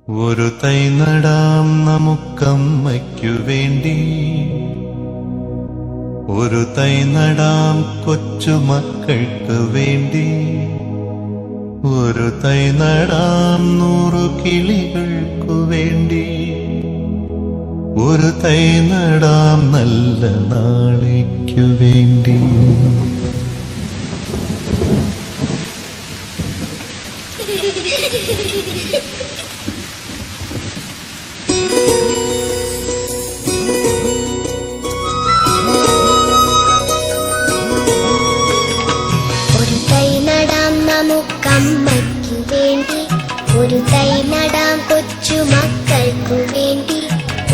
ഒരു തൈ നടാം നമുക്കമ്മയ്ക്കു വേണ്ടി, ഒരു തൈ നടാം കൊച്ചുമക്കൾക്ക് വേണ്ടി, ഒരു തൈ നടാം 100 കിളികൾക്കു വേണ്ടി, ഒരു തൈ നടാം നല്ല നാളേക്കു വേണ്ടി. ഒരു തൈ നടാം നമുക്കമ്മയ്ക്കു വേണ്ടി, ഒരു തൈ നടാം കൊച്ചുമക്കൾക്കു വേണ്ടി,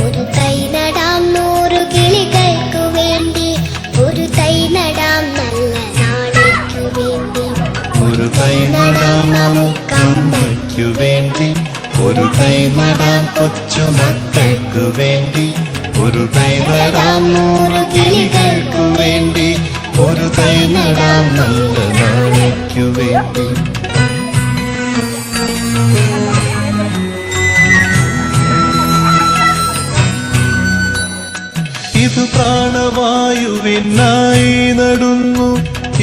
ഒരു തൈ നടാം 100 കിളികൾക്കു വേണ്ടി, ഒരു തൈ നടാം നല്ല നാളേക്കു വേണ്ടി. ഒരു തൈ നടാം നമുക്കമ്മയ്ക്കു വേണ്ടി, ഒരു തൈ നടാം കൊച്ചുമക്കൾക്കു വേണ്ടി, ഒരു തൈ നടാം 100 കിളികൾക്കു വേണ്ടി, ഒരു തൈ നടാം നല്ല നാളേക്കു വേണ്ടി. ഇത് പ്രാണവായുവിനായി നടുന്നു,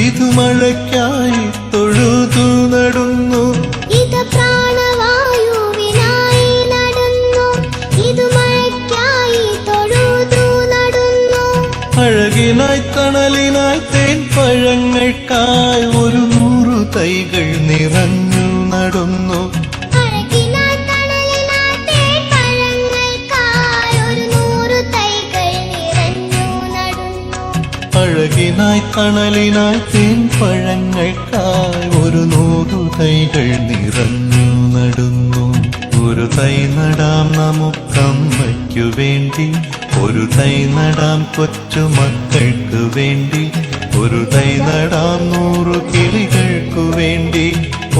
ഇത് മഴയ്ക്കായി തൊഴുതു നടുന്നു, ഇത് പ്രാണവായുവിനായി നടുന്നു, ഇത് മഴയ്ക്കായി തൊഴുതു നടുന്നു. അഴകിനായി തണലിനായി തേൻ പഴങ്ങൾക്കായി 100 തൈകൾ നിറഞ്ഞു നടുന്നു, അഴകിനായി തണലിനായി തേൻ പഴങ്ങൾക്കായി 100 തൈകൾ നിറഞ്ഞു നടുന്നു. അഴകിനായി തണലിനായി തേൻ പഴങ്ങൾക്കായി 100 തൈകൾ നിറഞ്ഞു നടുന്നു. ഒരു തൈ നടാം നമുക്കമ്മയ്ക്കു വേണ്ടി, ഒരു തൈ നടാം കൊച്ചുമക്കൾക്ക് വേണ്ടി, ഒരു തൈ നടാം 100 കിളികൾക്കു വേണ്ടി,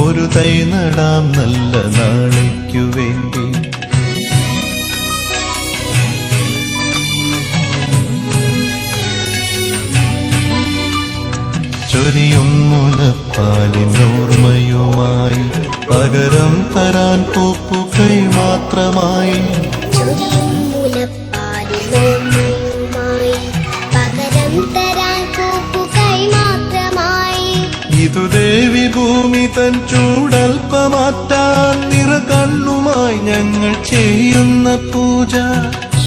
ഒരു തൈ നടാം നല്ല നാളേക്കു വേണ്ടി. ചൊരിയും മുലപ്പാലിനോർമ്മയുമായി പകരം തരാൻ പൂപ്പുകൈ മാത്രമായി, ചൊരിയും മുലപ്പാലിനോർമ്മയുമായി പകരം തരാൻ പൂപ്പുകൈ മാത്രമായി. ഇതു ദേവി ഭൂമി തൻ ചൂടൽപ്പമാറ്റാൻ നിറകണ്ണുമായി ഞങ്ങൾ ചെയ്യുന്ന പൂജ.